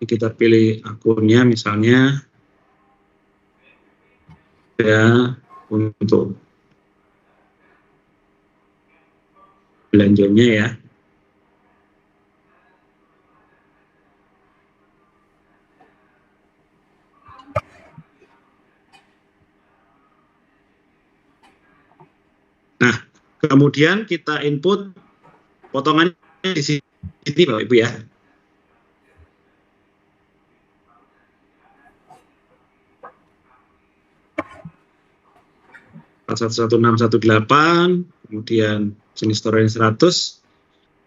Kita pilih akunnya, misalnya ya untuk belanjanya ya. Nah, kemudian kita input potongannya di sini Bapak Ibu ya. Kemudian jenis setoran 100.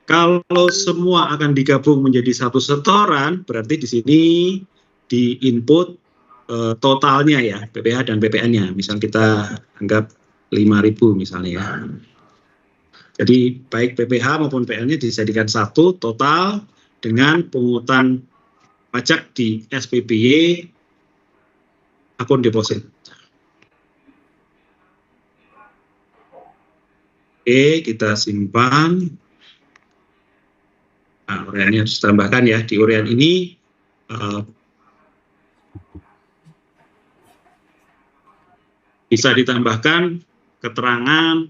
Kalau semua akan digabung menjadi satu setoran, berarti di sini di input totalnya ya, PPh dan PPN-nya. Misal kita anggap 5.000 misalnya ya. Jadi baik PPh maupun PPN-nya dijadikan satu total dengan pungutan pajak di SPBY akun deposit. Oke, kita simpan. Nah, ureannya harus ditambahkan ya. Di urean ini bisa ditambahkan keterangan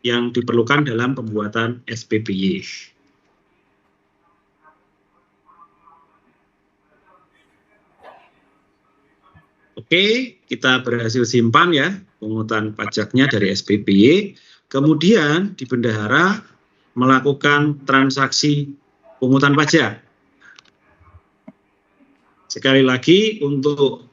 yang diperlukan dalam pembuatan SPBY. Oke, kita berhasil simpan ya pungutan pajaknya dari SPBY. Kemudian di bendahara melakukan transaksi pungutan pajak. Sekali lagi untuk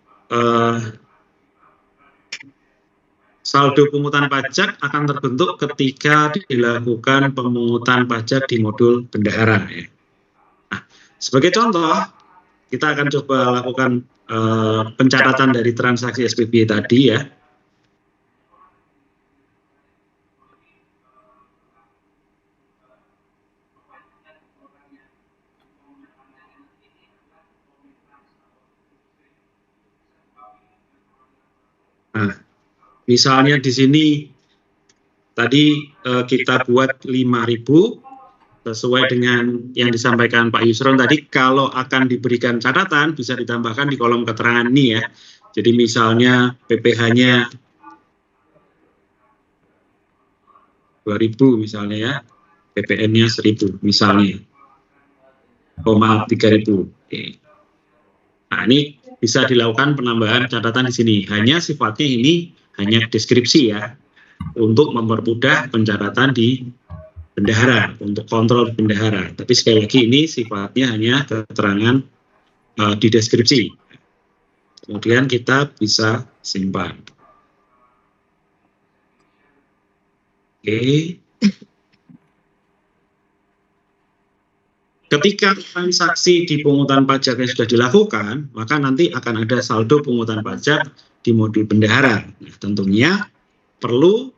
saldo pungutan pajak akan terbentuk ketika dilakukan pemungutan pajak di modul bendahara. Nah, sebagai contoh, kita akan coba lakukan pencatatan dari transaksi SPBY tadi ya. Nah, misalnya di sini tadi kita buat 5.000 sesuai dengan yang disampaikan Pak Yusron tadi. Kalau akan diberikan catatan bisa ditambahkan di kolom keterangan ini ya. Jadi misalnya PPh-nya 2.000 misalnya ya, PPN-nya 1.000 misalnya, 3.000. Oke. Nah, ini bisa dilakukan penambahan catatan di sini. Hanya sifatnya ini hanya deskripsi ya, untuk mempermudah pencatatan di bendahara, untuk kontrol bendahara. Tapi sekali lagi ini sifatnya hanya keterangan di deskripsi. Kemudian kita bisa simpan. Oke. Ketika transaksi di pungutan pajaknya sudah dilakukan, maka nanti akan ada saldo pungutan pajak di modul bendahara. Nah, tentunya perlu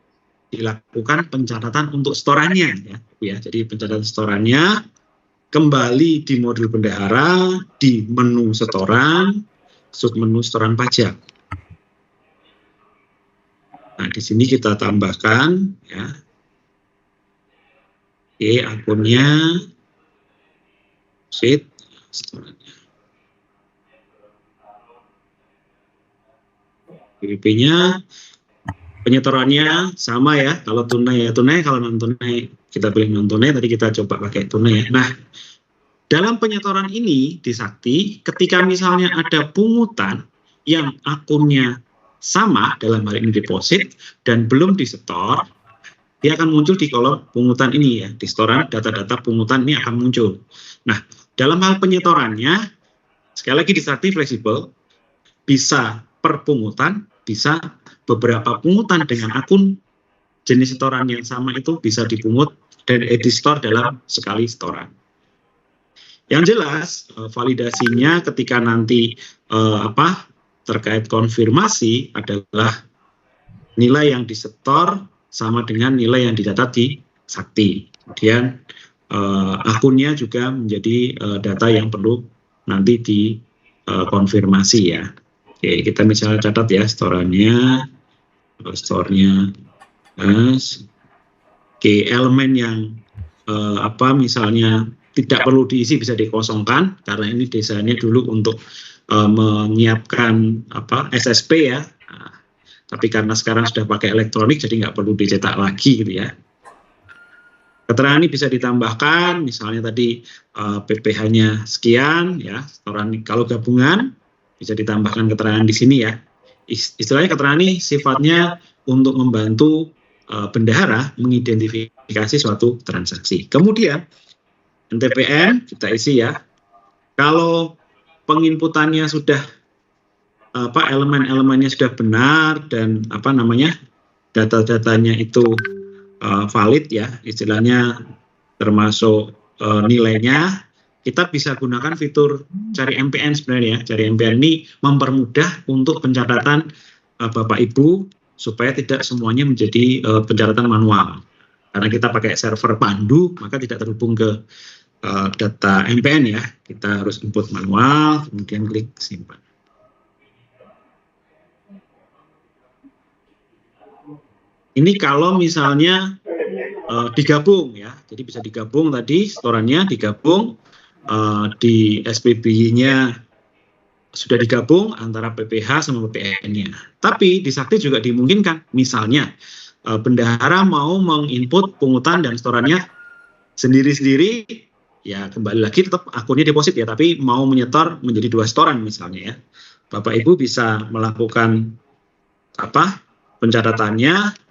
dilakukan pencatatan untuk setorannya ya. Jadi pencatatan setorannya kembali di modul bendahara, di menu setoran, submenu setoran pajak. Nah, di sini kita tambahkan ya. Oke, akunnya sheet setorannya. PPP-nya, penyetorannya sama ya. Kalau tunai ya tunai, kalau non tunai kita pilih non tunai. Tadi kita coba pakai tunai ya. Nah, dalam penyetoran ini di Sakti, ketika misalnya ada pungutan yang akunnya sama, dalam hal ini deposit, dan belum disetor, dia akan muncul di kolom pungutan ini ya. Di setoran data-data pungutan ini akan muncul. Nah, dalam hal penyetorannya, sekali lagi di Sakti fleksibel, bisa per pungutan, bisa beberapa pungutan dengan akun jenis setoran yang sama itu bisa dipungut dan di-store dalam sekali setoran. Yang jelas validasinya ketika nanti terkait konfirmasi adalah nilai yang disetor sama dengan nilai yang dicatat di Sakti. Kemudian akunnya juga menjadi data yang perlu nanti dikonfirmasi ya. Oke, kita misalnya catat ya setorannya, store-nya, elemen yang misalnya tidak perlu diisi bisa dikosongkan, karena ini desainnya dulu untuk menyiapkan SSP ya. Nah, tapi karena sekarang sudah pakai elektronik, jadi nggak perlu dicetak lagi gitu ya. Keterangan ini bisa ditambahkan, misalnya tadi PPh-nya sekian ya, setoran kalau gabungan bisa ditambahkan keterangan di sini ya. Istilahnya keterangan ini sifatnya untuk membantu bendahara mengidentifikasi suatu transaksi. Kemudian NTPN kita isi ya. Kalau penginputannya sudah elemen-elemennya sudah benar dan data-datanya itu valid ya, istilahnya termasuk nilainya, kita bisa gunakan fitur cari MPN sebenarnya. Cari MPN ini mempermudah untuk pencatatan Bapak Ibu supaya tidak semuanya menjadi pencatatan manual. Karena kita pakai server Pandu, maka tidak terhubung ke data MPN ya. Kita harus input manual, kemudian klik simpan. Ini kalau misalnya digabung ya, jadi bisa digabung tadi setorannya digabung di SPB-nya sudah digabung antara PPh sama PPN-nya. Tapi di Sakti juga dimungkinkan, misalnya bendahara mau menginput pungutan dan setorannya sendiri-sendiri, ya kembali lagi tetap akunnya deposit ya, tapi mau menyetor menjadi 2 setoran misalnya ya. Bapak Ibu bisa melakukan pencatatannya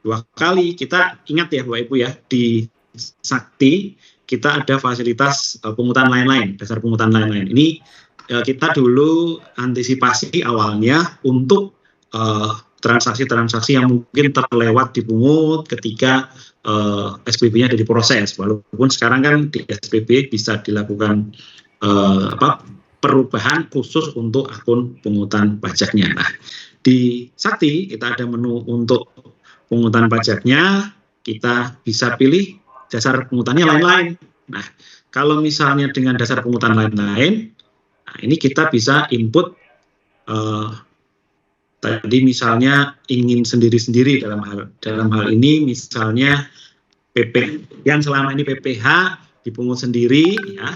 2 kali. Kita ingat ya Bapak Ibu ya, di Sakti kita ada fasilitas pungutan lain-lain, dasar pungutan lain-lain. Ini kita dulu antisipasi awalnya untuk transaksi-transaksi yang mungkin terlewat dipungut ketika SPB-nya ada diproses. Walaupun sekarang kan di SPB bisa dilakukan perubahan khusus untuk akun pungutan pajaknya. Nah, di Sakti kita ada menu untuk pungutan pajaknya, kita bisa pilih dasar pungutannya lain-lain. Nah, kalau misalnya dengan dasar pungutan lain-lain, nah ini kita bisa input tadi misalnya ingin sendiri-sendiri dalam hal ini misalnya PP yang selama ini PPh dipungut sendiri ya.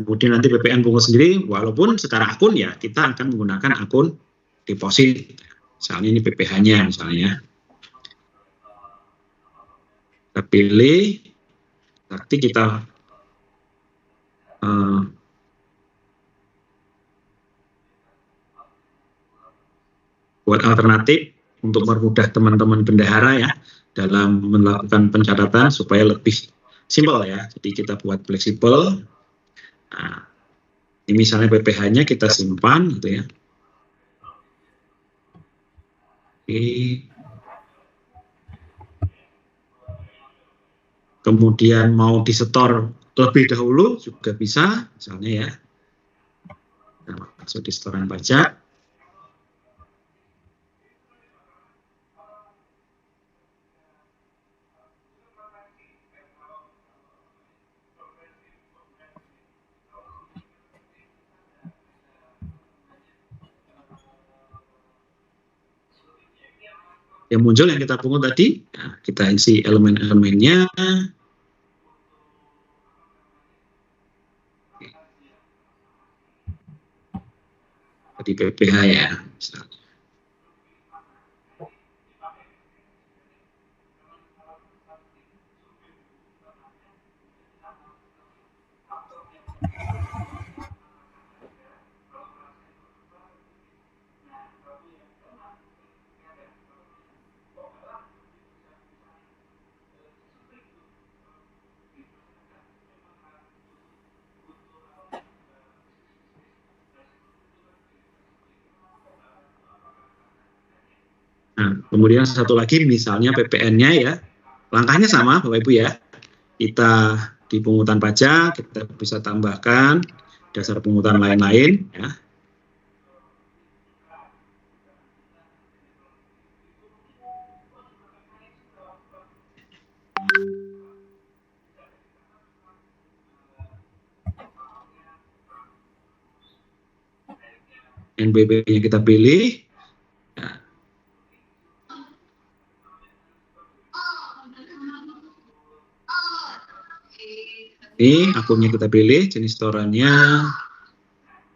Kemudian nanti PPN pungut sendiri, walaupun secara akun ya kita akan menggunakan akun deposit. Misalnya ini PPh-nya misalnya. Kita pilih, nanti kita buat alternatif untuk mempermudah teman-teman bendahara ya dalam melakukan pencatatan supaya lebih simpel ya. Jadi kita buat fleksibel. Nah, ini misalnya PPh-nya kita simpan gitu ya. Oke. Kemudian mau disetor lebih dahulu juga bisa, misalnya ya. Nah, masuk di setoran pajak. Yang muncul yang kita pungut tadi, nah, kita isi elemen-elemennya. Tadi PPh ya, misalnya. Nah, kemudian satu lagi misalnya PPN-nya ya, langkahnya sama Bapak Ibu ya. Kita di pungutan pajak, kita bisa tambahkan dasar pungutan lain-lain ya. NBP-nya kita pilih. Ini akunnya kita pilih, jenis setorannya.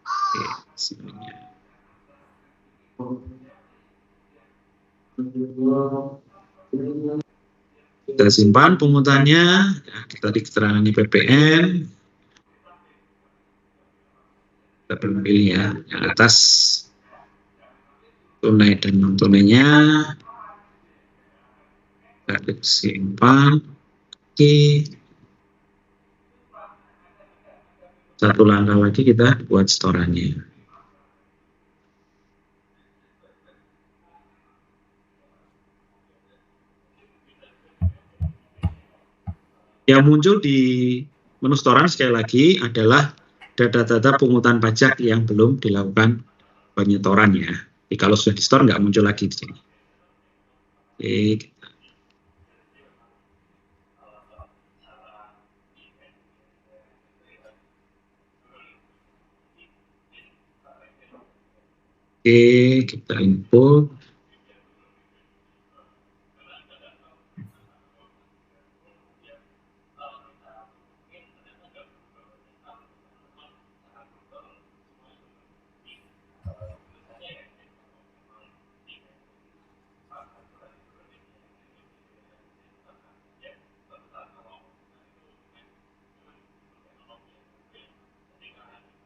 Oke, sebenarnya. Kita simpan pungutannya, ya, kita di keterangannya PPN. Kita pilih ya, yang atas tunai dan non tunainya. Kita simpan. Oke. Satu langkah lagi kita buat setorannya. Yang muncul di menu setoran sekali lagi adalah data-data pungutan pajak yang belum dilakukan penyetoran ya. Jadi kalau sudah di-store nggak muncul lagi di sini. Oke. Oke, kita input.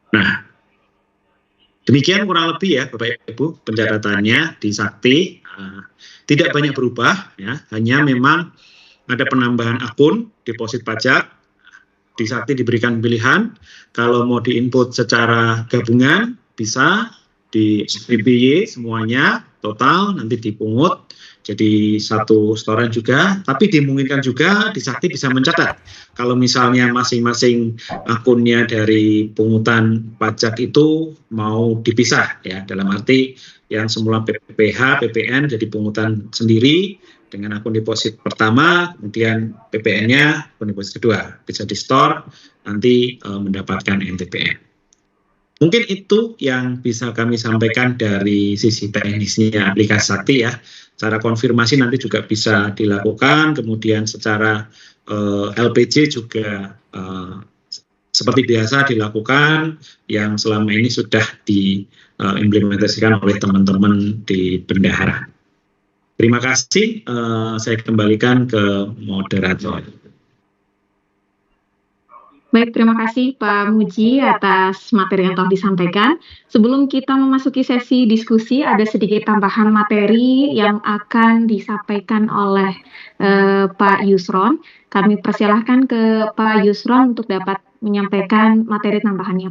Nah, demikian kurang lebih ya Bapak Ibu pencatatannya di Sakti. Tidak banyak berubah ya, hanya memang ada penambahan akun deposit pajak. Di Sakti diberikan pilihan kalau mau diinput secara gabungan bisa di SPBY semuanya total nanti dipungut jadi satu setoran juga, tapi dimungkinkan juga di Sakti bisa mencatat kalau misalnya masing-masing akunnya dari pungutan pajak itu mau dipisah ya, dalam arti yang semula PPH, PPN jadi pungutan sendiri dengan akun deposit pertama, kemudian PPN-nya akun deposit kedua bisa di-store nanti mendapatkan NTPN. Mungkin itu yang bisa kami sampaikan dari sisi teknisnya aplikasi Sakti ya. Cara konfirmasi nanti juga bisa dilakukan, kemudian secara LPG juga seperti biasa dilakukan yang selama ini sudah diimplementasikan oleh teman-teman di bendahara. Terima kasih, saya kembalikan ke moderator. Baik, terima kasih Pak Muji atas materi yang telah disampaikan. Sebelum kita memasuki sesi diskusi, ada sedikit tambahan materi yang akan disampaikan oleh Pak Yusron. Kami persilahkan ke Pak Yusron untuk dapat menyampaikan materi tambahannya.